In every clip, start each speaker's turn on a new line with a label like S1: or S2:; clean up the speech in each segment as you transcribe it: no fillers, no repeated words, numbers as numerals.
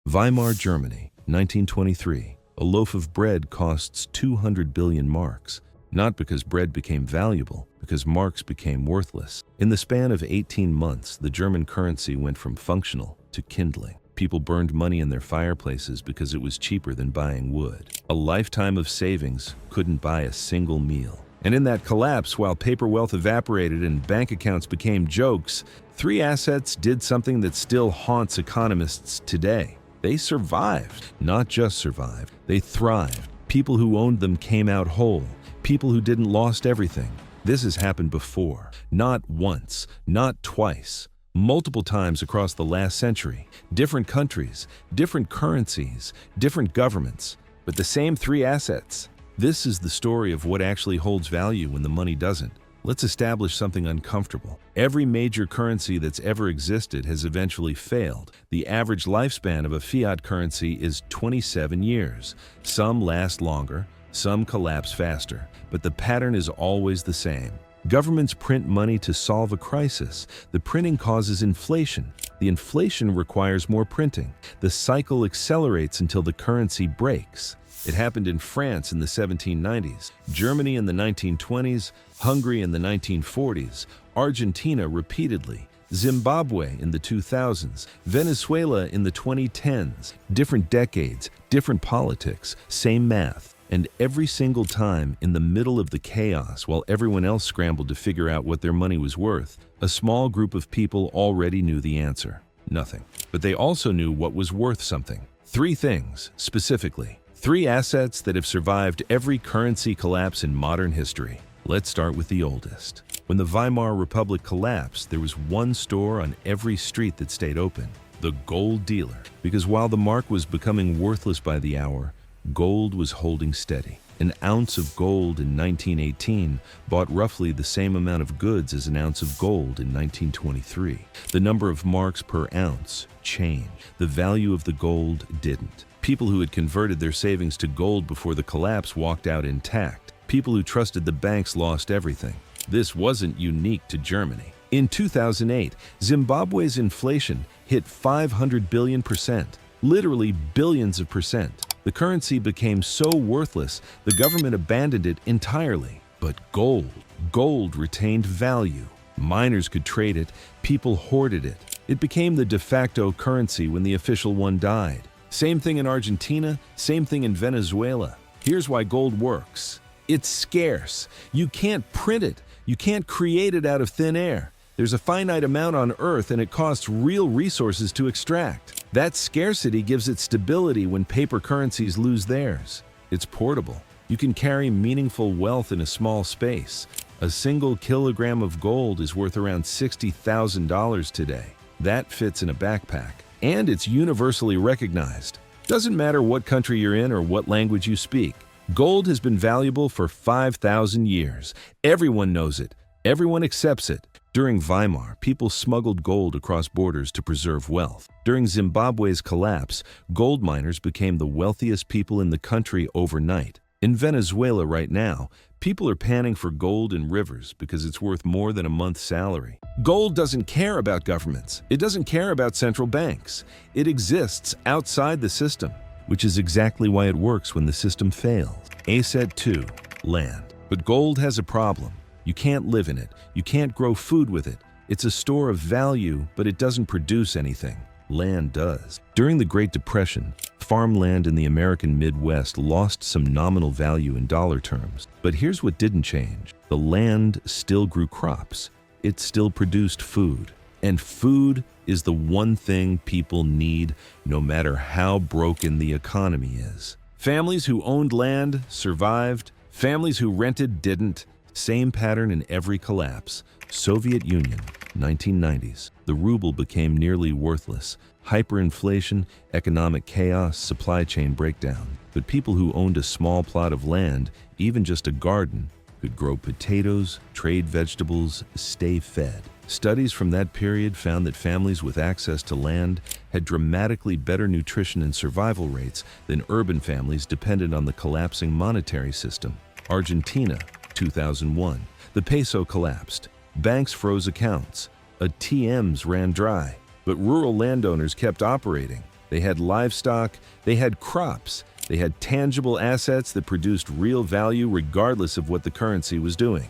S1: Weimar Germany, 1923. A loaf of bread costs 200 billion marks. Not because bread became valuable, because marks became worthless. In the span of 18 months, the German currency went from functional to kindling. People burned money in their fireplaces because it was cheaper than buying wood. A lifetime of savings couldn't buy a single meal. And in that collapse, while paper wealth evaporated and bank accounts became jokes, three assets did something that still haunts economists today. They survived. Not just survived, they thrived. People who owned them came out whole. People who didn't lost everything. This has happened before. Not once, not twice. Multiple times across the last century. Different countries, different currencies, different governments, but the same three assets. This is the story of what actually holds value when the money doesn't. Let's establish something uncomfortable. Every major currency that's ever existed has eventually failed. The average lifespan of a fiat currency is 27 years. Some last longer, some collapse faster, but the pattern is always the same. Governments print money to solve a crisis. The printing causes inflation. The inflation requires more printing. The cycle accelerates until the currency breaks. It happened in France in the 1790s, Germany in the 1920s, Hungary in the 1940s, Argentina repeatedly, Zimbabwe in the 2000s, Venezuela in the 2010s. Different decades, different politics, same math. And every single time, in the middle of the chaos, while everyone else scrambled to figure out what their money was worth, a small group of people already knew the answer: nothing. But they also knew what was worth something. Three things, specifically. Three assets that have survived every currency collapse in modern history. Let's start with the oldest. When the Weimar Republic collapsed, there was one store on every street that stayed open: the gold dealer. Because while the mark was becoming worthless by the hour, gold was holding steady. An ounce of gold in 1918 bought roughly the same amount of goods as an ounce of gold in 1923. The number of marks per ounce changed. The value of the gold didn't. People who had converted their savings to gold before the collapse walked out intact. People who trusted the banks lost everything. This wasn't unique to Germany. In 2008, Zimbabwe's inflation hit 500 billion%, literally billions of percent. The currency became so worthless, the government abandoned it entirely. But gold retained value. Miners could trade it, people hoarded it. It became the de facto currency when the official one died. Same thing in Argentina, same thing in Venezuela. Here's why gold works. It's scarce. You can't print it. You can't create it out of thin air. There's a finite amount on Earth and it costs real resources to extract. That scarcity gives it stability when paper currencies lose theirs. It's portable. You can carry meaningful wealth in a small space. A single kilogram of gold is worth around $60,000 today. That fits in a backpack. And it's universally recognized. Doesn't matter what country you're in or what language you speak. Gold has been valuable for 5,000 years. Everyone knows it. Everyone accepts it. During Weimar, people smuggled gold across borders to preserve wealth. During Zimbabwe's collapse, gold miners became the wealthiest people in the country overnight. In Venezuela right now, people are panning for gold in rivers because it's worth more than a month's salary. Gold doesn't care about governments. It doesn't care about central banks. It exists outside the system, which is exactly why it works when the system fails. Asset 2, land. But gold has a problem. You can't live in it. You can't grow food with it. It's a store of value, but it doesn't produce anything. Land does. During the Great Depression, farmland in the American Midwest lost some nominal value in dollar terms. But here's what didn't change. The land still grew crops. It still produced food. And food is the one thing people need, no matter how broken the economy is. Families who owned land survived. Families who rented didn't. Same pattern in every collapse. Soviet Union, 1990s. The ruble became nearly worthless. Hyperinflation, economic chaos, supply chain breakdown. But people who owned a small plot of land, even just a garden, could grow potatoes, trade vegetables, stay fed. Studies from that period found that families with access to land had dramatically better nutrition and survival rates than urban families dependent on the collapsing monetary system. Argentina, 2001. The peso collapsed. Banks froze accounts. ATMs ran dry. But rural landowners kept operating. They had livestock, they had crops, they had tangible assets that produced real value regardless of what the currency was doing.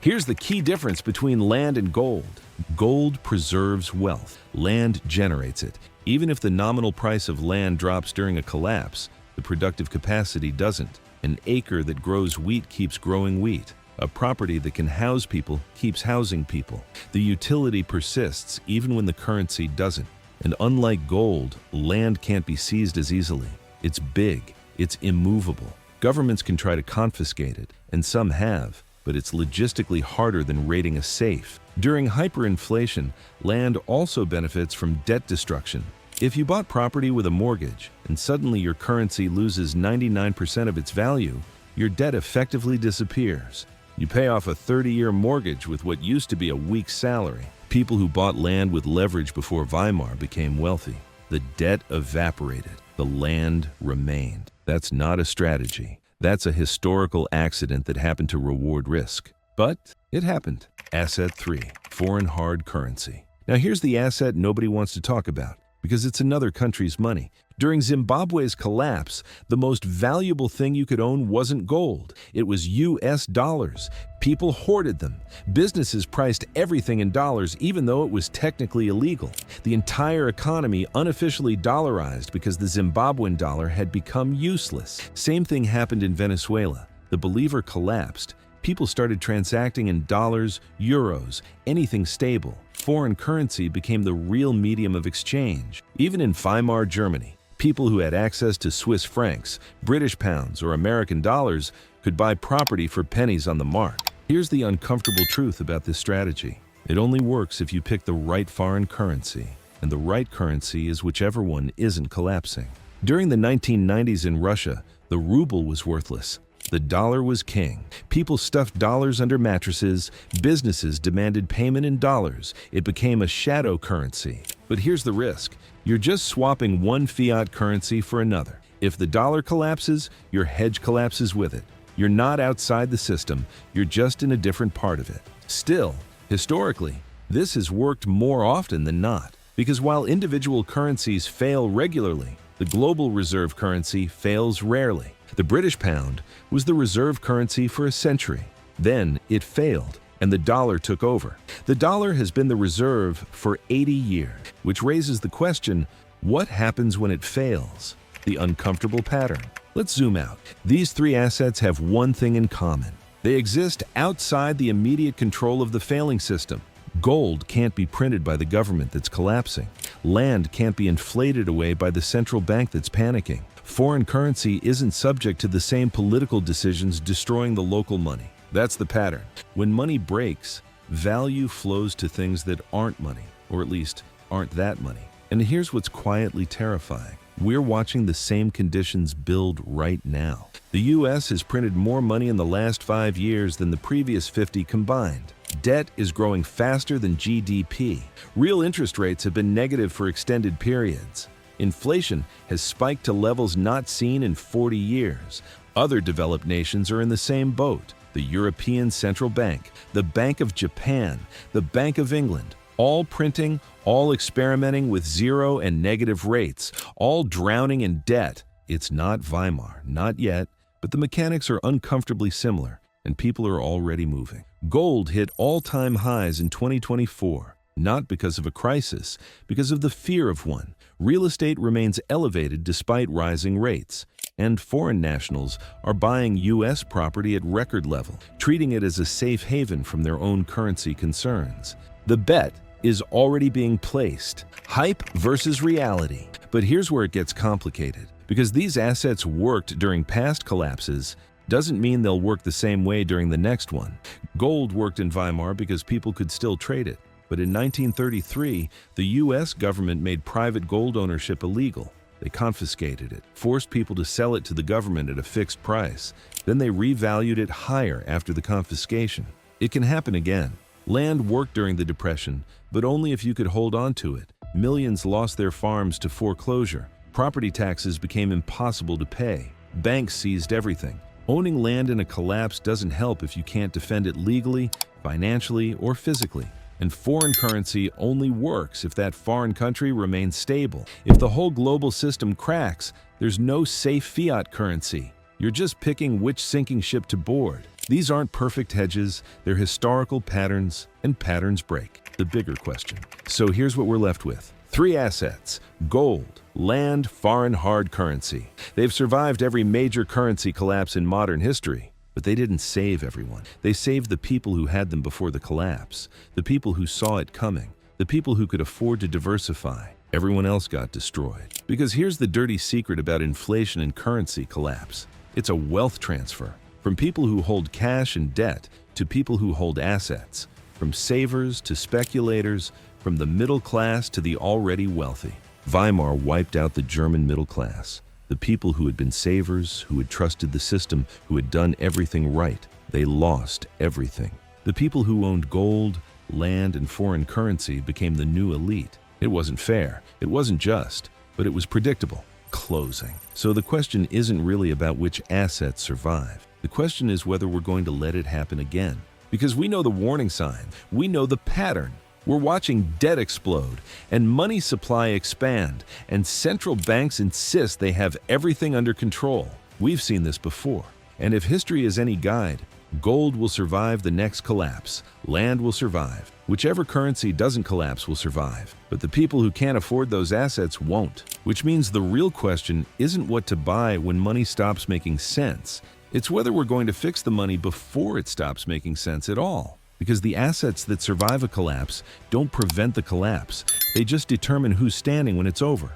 S1: Here's the key difference between land and gold. Gold preserves wealth. Land generates it. Even if the nominal price of land drops during a collapse, the productive capacity doesn't. An acre that grows wheat keeps growing wheat. A property that can house people keeps housing people. The utility persists even when the currency doesn't. And unlike gold, land can't be seized as easily. It's big. It's immovable. Governments can try to confiscate it, and some have, but it's logistically harder than raiding a safe. During hyperinflation, land also benefits from debt destruction. If you bought property with a mortgage, and suddenly your currency loses 99% of its value, your debt effectively disappears. You pay off a 30-year mortgage with what used to be a week's salary. People who bought land with leverage before Weimar became wealthy. The debt evaporated. The land remained. That's not a strategy. That's a historical accident that happened to reward risk. But it happened. Asset 3, foreign hard currency. Now here's the asset nobody wants to talk about, because it's another country's money. During Zimbabwe's collapse, the most valuable thing you could own wasn't gold. It was US dollars. People hoarded them. Businesses priced everything in dollars even though it was technically illegal. The entire economy unofficially dollarized because the Zimbabwean dollar had become useless. Same thing happened in Venezuela. The believer collapsed. People started transacting in dollars, euros, anything stable. Foreign currency became the real medium of exchange. Even in Weimar Germany, people who had access to Swiss francs, British pounds, or American dollars could buy property for pennies on the mark. Here's the uncomfortable truth about this strategy. It only works if you pick the right foreign currency, and the right currency is whichever one isn't collapsing. During the 1990s in Russia, the ruble was worthless. The dollar was king. People stuffed dollars under mattresses. Businesses demanded payment in dollars. It became a shadow currency. But here's the risk. You're just swapping one fiat currency for another. If the dollar collapses, your hedge collapses with it. You're not outside the system. You're just in a different part of it. Still, historically, this has worked more often than not. Because while individual currencies fail regularly, the global reserve currency fails rarely. The British pound was the reserve currency for a century. Then it failed, and the dollar took over. The dollar has been the reserve for 80 years, which raises the question, what happens when it fails? The uncomfortable pattern. Let's zoom out. These three assets have one thing in common. They exist outside the immediate control of the failing system. Gold can't be printed by the government that's collapsing. Land can't be inflated away by the central bank that's panicking. Foreign currency isn't subject to the same political decisions destroying the local money. That's the pattern. When money breaks, value flows to things that aren't money, or at least aren't that money. And here's what's quietly terrifying. We're watching the same conditions build right now. The US has printed more money in the last 5 years than the previous 50 combined. Debt is growing faster than GDP. Real interest rates have been negative for extended periods. Inflation has spiked to levels not seen in 40 years. Other developed nations are in the same boat. The European Central Bank, the Bank of Japan, the Bank of England, all printing, all experimenting with zero and negative rates, all drowning in debt. It's not Weimar, not yet, but the mechanics are uncomfortably similar, and people are already moving. Gold hit all-time highs in 2024, not because of a crisis, because of the fear of one. Real estate remains elevated despite rising rates, and foreign nationals are buying U.S. property at record level, treating it as a safe haven from their own currency concerns. The bet is already being placed. Hype versus reality. But here's where it gets complicated. Because these assets worked during past collapses, doesn't mean they'll work the same way during the next one. Gold worked in Weimar because people could still trade it. But in 1933, the U.S. government made private gold ownership illegal. They confiscated it, forced people to sell it to the government at a fixed price. Then they revalued it higher after the confiscation. It can happen again. Land worked during the Depression, but only if you could hold on to it. Millions lost their farms to foreclosure. Property taxes became impossible to pay. Banks seized everything. Owning land in a collapse doesn't help if you can't defend it legally, financially, or physically. And foreign currency only works if that foreign country remains stable. If the whole global system cracks, there's no safe fiat currency. You're just picking which sinking ship to board. These aren't perfect hedges, they're historical patterns, and patterns break. The bigger question. So here's what we're left with. 3 assets: gold, land, foreign hard currency. They've survived every major currency collapse in modern history. But they didn't save everyone. They saved the people who had them before the collapse, the people who saw it coming, the people who could afford to diversify. Everyone else got destroyed. Because here's the dirty secret about inflation and currency collapse. It's a wealth transfer. From people who hold cash and debt to people who hold assets. From savers to speculators, from the middle class to the already wealthy. Weimar wiped out the German middle class. The people who had been savers, who had trusted the system, who had done everything right, they lost everything. The people who owned gold, land, and foreign currency became the new elite. It wasn't fair, it wasn't just, but it was predictable. Closing. So the question isn't really about which assets survive. The question is whether we're going to let it happen again. Because we know the warning sign, we know the pattern. We're watching debt explode and money supply expand, and central banks insist they have everything under control. We've seen this before. And if history is any guide, gold will survive the next collapse, land will survive. Whichever currency doesn't collapse will survive. But the people who can't afford those assets won't. Which means the real question isn't what to buy when money stops making sense. It's whether we're going to fix the money before it stops making sense at all. Because the assets that survive a collapse don't prevent the collapse. They just determine who's standing when it's over.